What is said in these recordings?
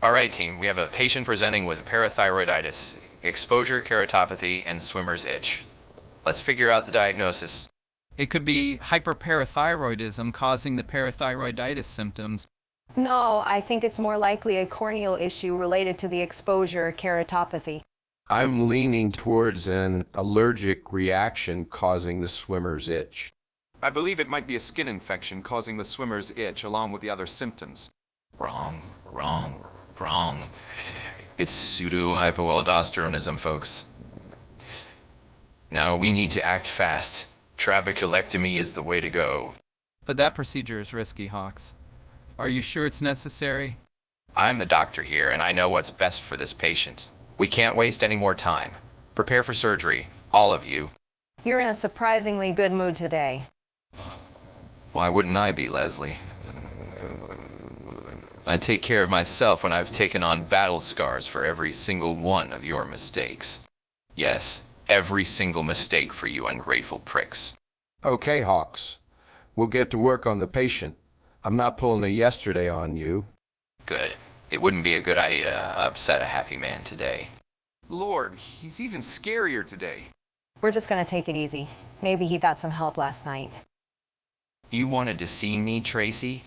Alright team, we have a patient presenting with parathyroiditis, exposure keratopathy, and swimmer's itch. Let's figure out the diagnosis. It could be hyperparathyroidism causing the parathyroiditis symptoms. No, I think it's more likely a corneal issue related to the exposure keratopathy. I'm leaning towards an allergic reaction causing the swimmer's itch. I believe it might be a skin infection causing the swimmer's itch along with the other symptoms. Wrong. It's pseudo-hypoaldosteronism, folks. Now we need to act fast. Trabeculectomy is the way to go. But that procedure is risky, Hawks. Are you sure it's necessary? I'm the doctor here, and I know what's best for this patient. We can't waste any more time. Prepare for surgery, all of you. You're in a surprisingly good mood today. Why wouldn't I be, Leslie? I take care of myself when I've taken on battle scars for every single one of your mistakes. Yes, every single mistake for you ungrateful pricks. Okay, Hawks. We'll get to work on the patient. I'm not pulling a yesterday on you. Good. It wouldn't be a good idea to upset a happy man today. Lord, he's even scarier today. We're just gonna take it easy. Maybe he got some help last night. You wanted to see me, Tracy?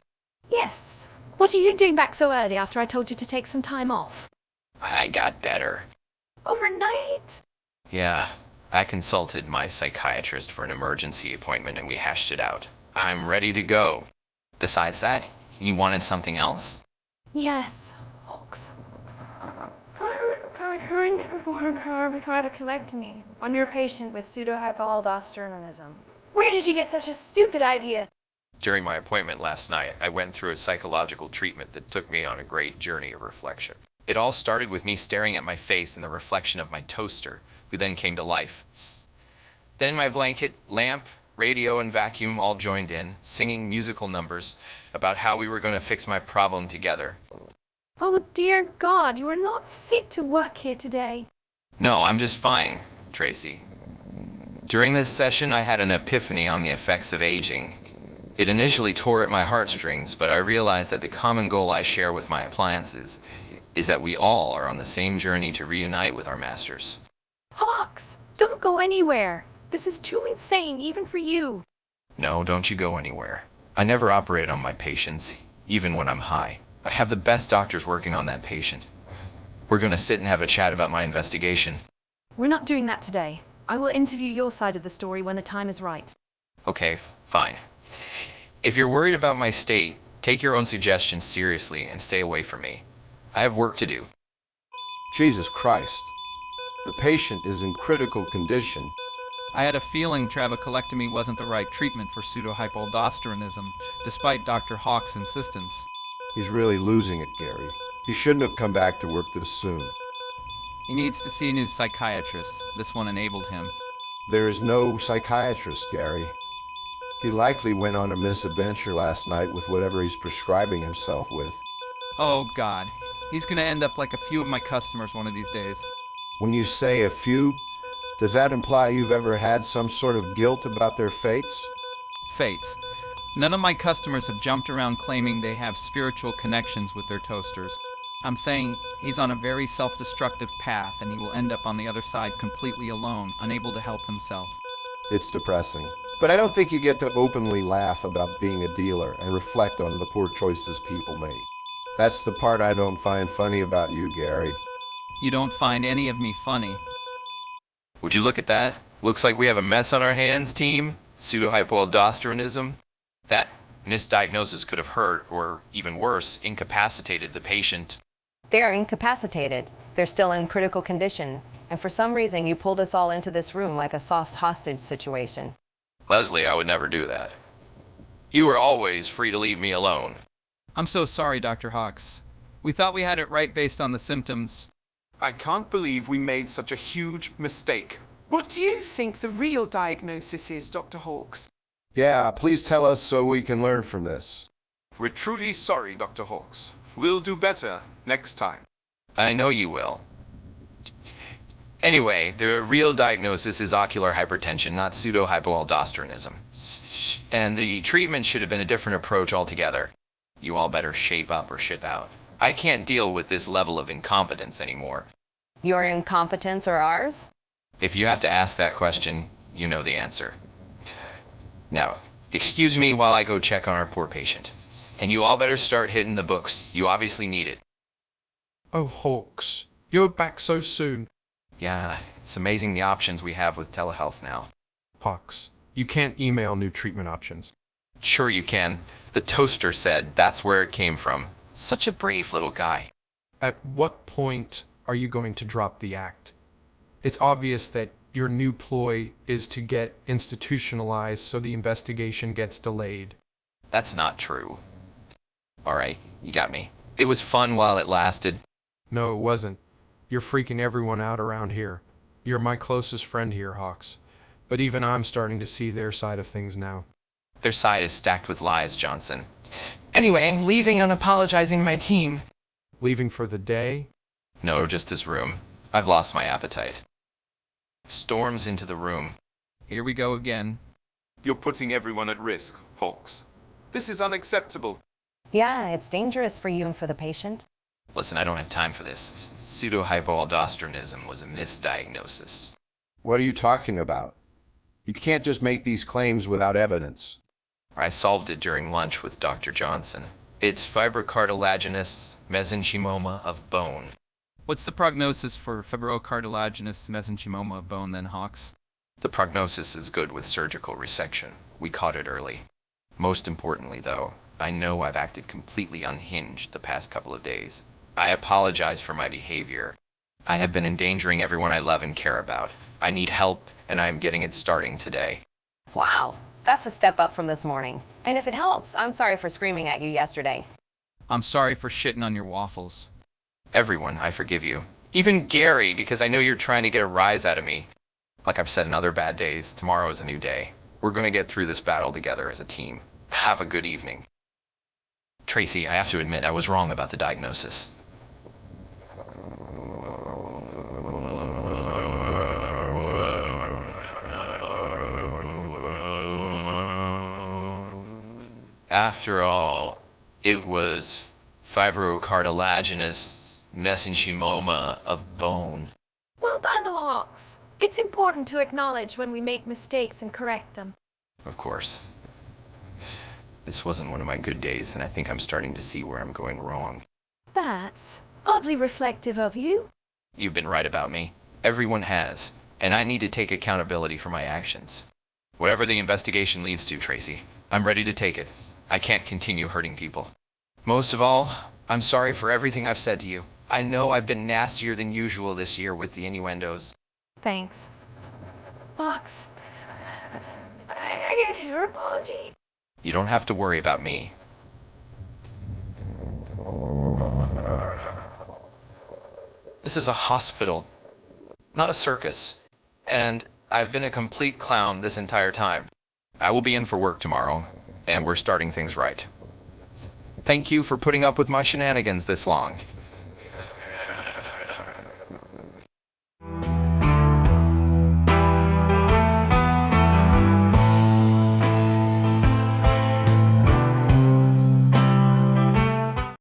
Yes. What are you doing back so early after I told you to take some time off? I got better. Overnight? Yeah, I consulted my psychiatrist for an emergency appointment and we hashed it out. I'm ready to go. Besides that, you wanted something else? Yes, Hawks. Parathyroiditis on your patient with pseudo-hypoaldosteronism. Where did you get such a stupid idea? During my appointment last night, I went through a psychological treatment that took me on a great journey of reflection. It all started with me staring at my face in the reflection of my toaster, who then came to life. Then my blanket, lamp, radio, and vacuum all joined in, singing musical numbers about how we were going to fix my problem together. Oh dear God, you are not fit to work here today. No, I'm just fine, Tracy. During this session, I had an epiphany on the effects of aging. It initially tore at my heartstrings, but I realized that the common goal I share with my appliances is that we all are on the same journey to reunite with our masters. Hawks, don't go anywhere. This is too insane, even for you. No, don't you go anywhere. I never operate on my patients, even when I'm high. I have the best doctors working on that patient. We're going to sit and have a chat about my investigation. We're not doing that today. I will interview your side of the story when the time is right. Okay, fine. If you're worried about my state, take your own suggestions seriously and stay away from me. I have work to do. Jesus Christ. The patient is in critical condition. I had a feeling trabeculectomy wasn't the right treatment for pseudohypoaldosteronism, despite Dr. Hawk's insistence. He's really losing it, Gary. He shouldn't have come back to work this soon. He needs to see a new psychiatrist. This one enabled him. There is no psychiatrist, Gary. He likely went on a misadventure last night with whatever he's prescribing himself with. Oh God, he's gonna end up like a few of my customers one of these days. When you say a few, does that imply you've ever had some sort of guilt about their fates? Fates. None of my customers have jumped around claiming they have spiritual connections with their toasters. I'm saying he's on a very self-destructive path and he will end up on the other side completely alone, unable to help himself. It's depressing. But I don't think you get to openly laugh about being a dealer and reflect on the poor choices people make. That's the part I don't find funny about you, Gary. You don't find any of me funny. Would you look at that? Looks like we have a mess on our hands, team. Pseudohypoaldosteronism. That misdiagnosis could have hurt, or even worse, incapacitated the patient. They are incapacitated. They're still in critical condition. And for some reason, you pulled us all into this room like a soft hostage situation. Leslie, I would never do that. You were always free to leave me alone. I'm so sorry, Dr. Hawks. We thought we had it right based on the symptoms. I can't believe we made such a huge mistake. What do you think the real diagnosis is, Dr. Hawks? Yeah, please tell us so we can learn from this. We're truly sorry, Dr. Hawks. We'll do better next time. I know you will. Anyway, the real diagnosis is ocular hypertension, not pseudohypoaldosteronism. And the treatment should have been a different approach altogether. You all better shape up or ship out. I can't deal with this level of incompetence anymore. Your incompetence or ours? If you have to ask that question, you know the answer. Now, excuse me while I go check on our poor patient. And you all better start hitting the books. You obviously need it. Oh, Hawks, you're back so soon. Yeah, it's amazing the options we have with telehealth now. Hawks, you can't email new treatment options. Sure you can. The toaster said that's where it came from. Such a brave little guy. At what point are you going to drop the act? It's obvious that your new ploy is to get institutionalized so the investigation gets delayed. That's not true. Alright, you got me. It was fun while it lasted. No, it wasn't. You're freaking everyone out around here. You're my closest friend here, Hawks. But even I'm starting to see their side of things now. Their side is stacked with lies, Johnson. Anyway, I'm leaving and apologizing to my team. Leaving for the day? No, just his room. I've lost my appetite. Storms into the room. Here we go again. You're putting everyone at risk, Hawks. This is unacceptable. Yeah, it's dangerous for you and for the patient. Listen, I don't have time for this. Pseudohypoaldosteronism was a misdiagnosis. What are you talking about? You can't just make these claims without evidence. I solved it during lunch with Dr. Johnson. It's fibrocartilaginous mesenchyma of bone. What's the prognosis for fibrocartilaginous mesenchyma of bone then, Hawks? The prognosis is good with surgical resection. We caught it early. Most importantly, though, I know I've acted completely unhinged the past couple of days. I apologize for my behavior. I have been endangering everyone I love and care about. I need help, and I am getting it starting today. Wow, that's a step up from this morning. And if it helps, I'm sorry for screaming at you yesterday. I'm sorry for shitting on your waffles. Everyone, I forgive you. Even Gary, because I know you're trying to get a rise out of me. Like I've said in other bad days, tomorrow is a new day. We're going to get through this battle together as a team. Have a good evening. Tracy, I have to admit I was wrong about the diagnosis. After all, it was fibrocartilaginous mesenchyma of bone. Well done, Hawks. It's important to acknowledge when we make mistakes and correct them. Of course. This wasn't one of my good days, and I think I'm starting to see where I'm going wrong. That's oddly reflective of you. You've been right about me. Everyone has, and I need to take accountability for my actions. Whatever the investigation leads to, Tracy, I'm ready to take it. I can't continue hurting people. Most of all, I'm sorry for everything I've said to you. I know I've been nastier than usual this year with the innuendos. Thanks. Hawks, I get your apology. You don't have to worry about me. This is a hospital, not a circus. And I've been a complete clown this entire time. I will be in for work tomorrow, and we're starting things right. Thank you for putting up with my shenanigans this long.